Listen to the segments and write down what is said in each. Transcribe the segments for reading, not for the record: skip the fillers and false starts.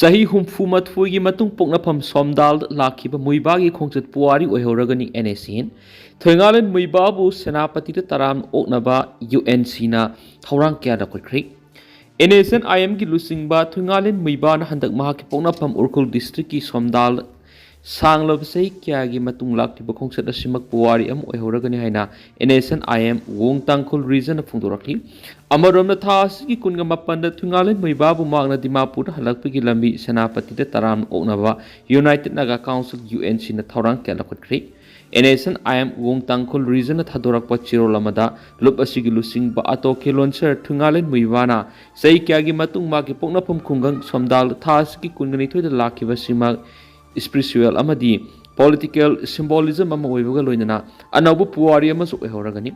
Sahi humfu matfuigi matung poknapam somdal lakhiba muibagi khongchat puari oihoragani NSCN thoingalen muibabu senapati taram oknaba UNC na thorang kya da khri NSCN IM gi lusingba thoingalen muiba na handak mahaki poknapam urkul district ki somdal sanglab sei kya gi matung lakhiba khongchat asimak puari am oihoragani haina NSCN IM wong tangkhul region phungdorakli Amarom tha asigi kunga mapanda thungalen muibabu magna dimapur halakpigi lambi senapati de taram oknaba United Naga Council UNC na thorang kela khotkhri NSCN IM wong tangkhul region na thadorakpa chirolamada lup asigi lusing ba ato kilonser thungalen muibana sei kyagi matung ma ki poknapum khungang somdal tha asigi kungani thoida lakhiba sima spiritual amadi political symbolism ama oibaga loinana anabu puari ama su ehoragani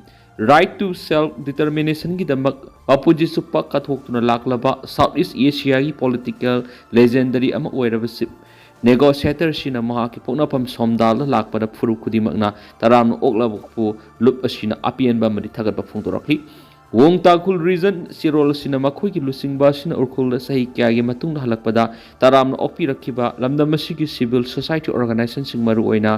right to self determination gi damak apuji suppa kathokuna laklaba Southeast Asia gi political legendary ama oirabasip negotiator sina maha ki poknapam somdal lakpada phuru khudimakna taram oklabu pu lup asina apian ba mari thagat ba phungdorakli wong takul region sirol sina makhoi ki lusingba sina urkhul sahi kya gi matung halakpada taram okpi rakhiba lamdam asigi civil society organization sing maru oina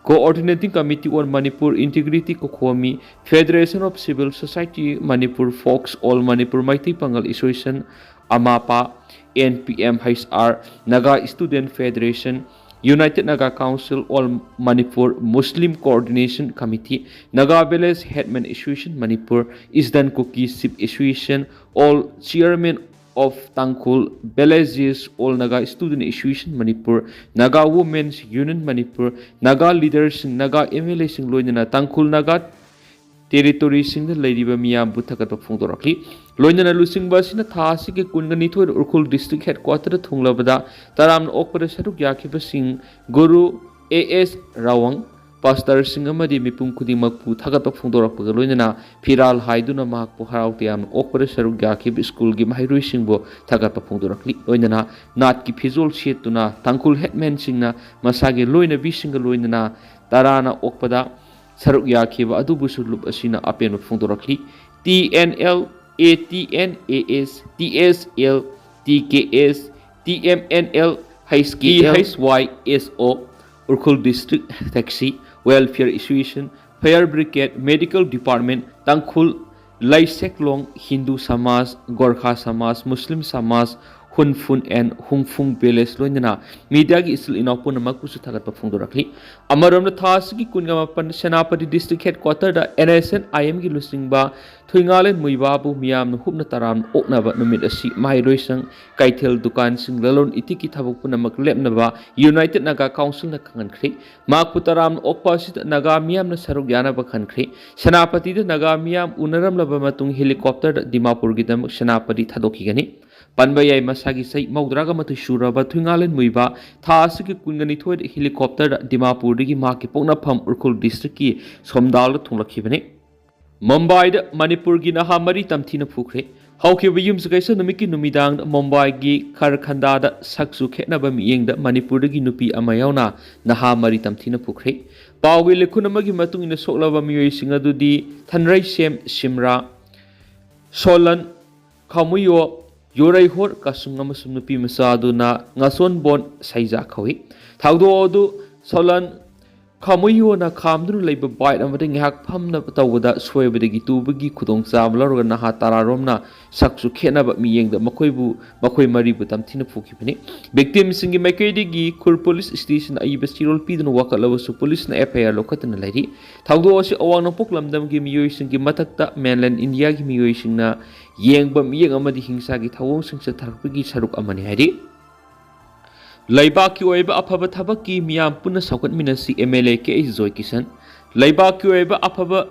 Coordinating Committee on Manipur Integrity COCOMI Federation of Civil Society Manipur FOCS All Manipur Mighty Pangal Association AMAPA NPM HR Naga Student Federation United Naga Council All Manipur Muslim Coordination Committee Naga Village Headman Association Manipur Eastern Kuki Sip Association All Chairman of Tangkhul Villages All Naga Student Association Manipur Naga Women's Union Manipur Naga Leaders Naga MLA sing loinana Tangkhul Naga Territory sing the Lady Miyam Buthakat Phungdorakli loinana lusing basina thasi ke kungani thoi urkhul district headquarter thunglabada taram okpara saruk yakhiba sing Guru AS Rawang Pastor Singamadi Mipung Kudimakpu Thagata Phungdorak Loinana Piral Haiduna Mak Puharautiam Okpara Saruk Yakib School Gim Hairui Singbo Thagata Phungdorakli Loinana Nat Ki Pizol Shetuna Tangkul Hetman Singna Masagi Loina Bisinga Loinana Tarana Okpada Saruk Yakiba Adubusu Lup Asina Apen Phungdorakli TNL ATNAS TSL TKS TMNL HYSO Urkhul District Taxi Welfare Association, Fire Brigade, Medical Department, Tangkhul, Lai Seklong, Hindu Samaj, Gorkha Samaj, Muslim Samaj, Hunfun and Hungfung Village Loinana, Media gi isil inapun makusu thagat phungdorakli. Amaram na thasgi kungamapan Senapati District Headquarter da NSCN IM gi lusingba Thuingalen Muibabu Miam no hupna taram oknaba numit asi Mahiroisang Kaithel Dukan sing lalon itiki thabukpuna maklepnaba United Naga Council na khankhri makputaram okpasit Naga Miam na saruk yana ba khankhri Senapati da Naga Miam unaram laba matung helicopter da Dimapur gidam Senapati thadoki gani Panbayai Masagi say Maudraga Matu Shuraba Twingalen Muiba, Tasiki Kungani Toy helicopter Dimapur Digi Maki Pona Pum Urkul District Somdal Tunlakibane. Mumbai da Manipur Ginaha Maritam Tina Pukre, Hauki Williams Gaisa Numiki Numidang, Mumbai Gi Karakanda da Saksu Ketnabam Ying da Manipur Digi Nupi Amayona, Naha Maritam Tina Pukre, Pawi Lekunamagi Matung in the Solava Mui Singadudi, Tanrai Sem Simra, Solan, Kamuyo. Yorai hor kasung amasung nupi masaduna ngason bon saiza khawi thaudo odu solan khamuyo na khamdru leiba bite amade ngak phamna tawda soibadagi tubagi khudong chamlor na ha tararomna saksu khena ba miyengda makhoi mari bu tamthina phukibani victim singi maikaidigi khur police station aiba sirol pidun wakalawa su police na FIR lokatna lairi thaudo osi awang poklamdam gi miyoi singi matakta mainland India gi miyoi singna yengba miyeng amadi hingsa gi thawong singsa tharpagi saruk amani hari Laibaki oiba afaba thabaki miyam puna sakot minasi MLA ke Joy Kisan Laibaki oiba afaba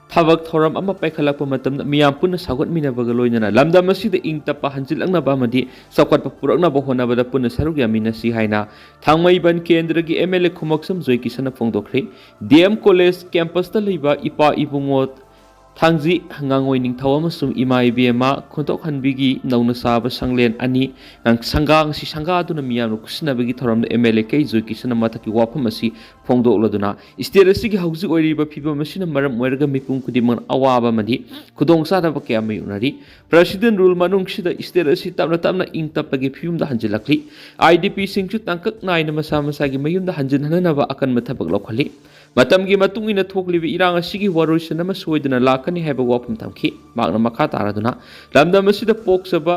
thabak thoram ama paikhalakpa matamna miyam puna sakot minabaga loinana lamdam asida ingtapa hanjilangna ba madi sakot papurakna ba honabada puna saruk yaminasi haina thangmai ban kendra gi MLA khumaksam Joy Kisan phongdokre DM College campus ta leiba ipa ibungot Thangji ngangoi ningthaw amasung ima ibema khontok hanbigi nauna saba sanglen ani nang sangang si sanga aduna miyamna kusinabagi thoramna MLA kei joikisana mathaki wafam asi phongdokladuna state asigi hauji oiriba phibam asina maram oiraga mipum kudimang awaba madi khudong sadaba kya mayunari president rule manung sida state asi tamna ingtapagi phibumda hanjilakli IDP singchu tangkak naina masa masagi mayumda hanjinhanaba akan mathabak lokhali matamgi matungina thoklibi irang asigi waroisana ma soidana lakani haiba wafam tamki magna makha taraduna lamdam asida poksaba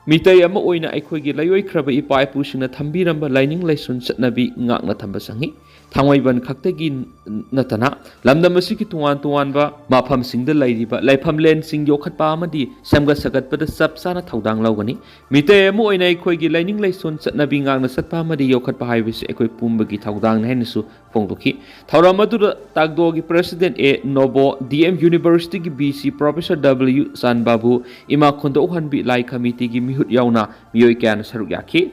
mitai ama oina aikhoigi layoi khraba ipai pusina thambiramba lining laisun chatnabi ngakna thamba sangi thangwaiban khaktagi natana lamdam asigi tuwan ba mafam singda lairiba laifam len sing yokhatpa amadi samga sagatpada sapsana thaudang lawgani mitai ama oina aikhoigi lining laisun chatnabi ngakna satpa amadi yokhatpa haibisi aikoi pumbagi thaudang nahenasu phongdoki thauramadu tagdogi president a nobo DM University ki BC Professor W Sanbabu ima khondo hanbi lai committee ki mihut yauna miyoi kyan saruk yaki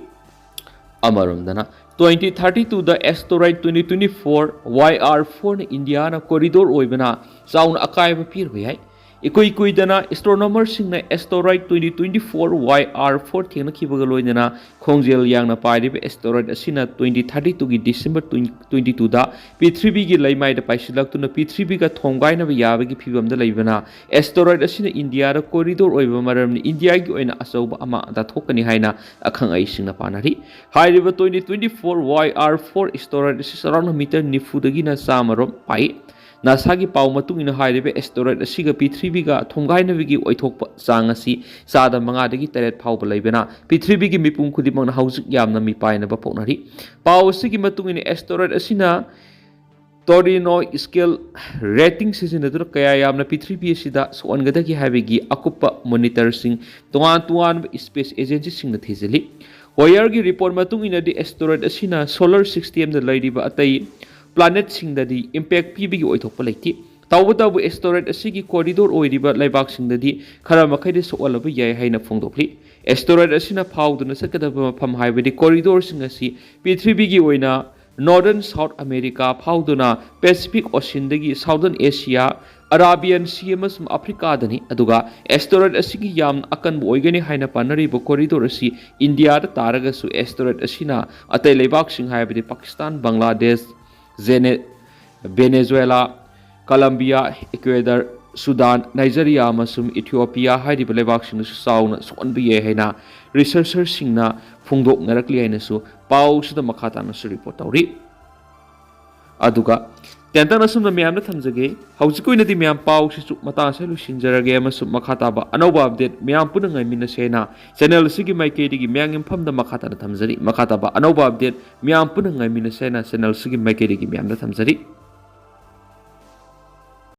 amarumdana 2032 the asteroid 2024 YR4 na India na corridor oibana sauna akaiba pirwe hai ikoi dana astronomer singna asteroid 2024 YR4 thengna khibaga loinana khongjel yangna pairibe asteroid asina 2032 gi December 22 da Prithvi gi laimai da paisilaktuna Prithvi ga thonggaina ba yabagi phibam da laibana asteroid asina India ra corridor oiba maramni India gi oina asauba ama da thokani haina akhang ai singna panari hairiba 2024 YR4 asteroid asina around meter nifu dagi na samarom pai NASA ki pau matung ina hairibe asteroid asiga Prithvi ga thonggainabigi oithokpa chang asi sada manga dagi teret phauba laibena Prithvi gi mipum khudimang na haujik yamna mi paina ba poknari pau asigi matung ina asteroid asina Torino scale rating sizinadura kaya yamna Prithvi asida soangadagi haibigi akupa monitor sing tuan space agency sing na thizeli Hoyer gi report matung ina di asteroid asina solar system da lairiba atai planet singdadi impact pibigi oithokpa leiti tawbu asteroid asigi corridor oiriba laibak singdadi khara makhai soalaba yai haina phongdokli asteroid asina phauduna sakadaba mafam haibadi corridor sing asi Prithvi gi oina northern south america phauduna pacific ocean dagi southern asia Arabian Sea amasum Africa dani aduga asteroid asigi yam akan oigani haina panari bo corridor asi India da taraga su asteroid asina atai laibak sing haibadi Pakistan Bangladesh Venezuela, Colombia, Ecuador, Sudan, Nigeria, amasum Ethiopia hairiba leibak sing su sauna sonbiye haina researchers singna phungdok narakli haina su pau suda makhata na su report tawri aduga tentang nasum na miyam na thamjage haujikoi nadi miyam pau sisu mata sa lu sinjarage amasum makhata ba anoba update miyam punang ngai minna sena channel sigi maike digi miyang impham da makhata na thamjari makhata ba anoba update miyam punang ngai minna sena channel sigi maike digi miyam na thamjari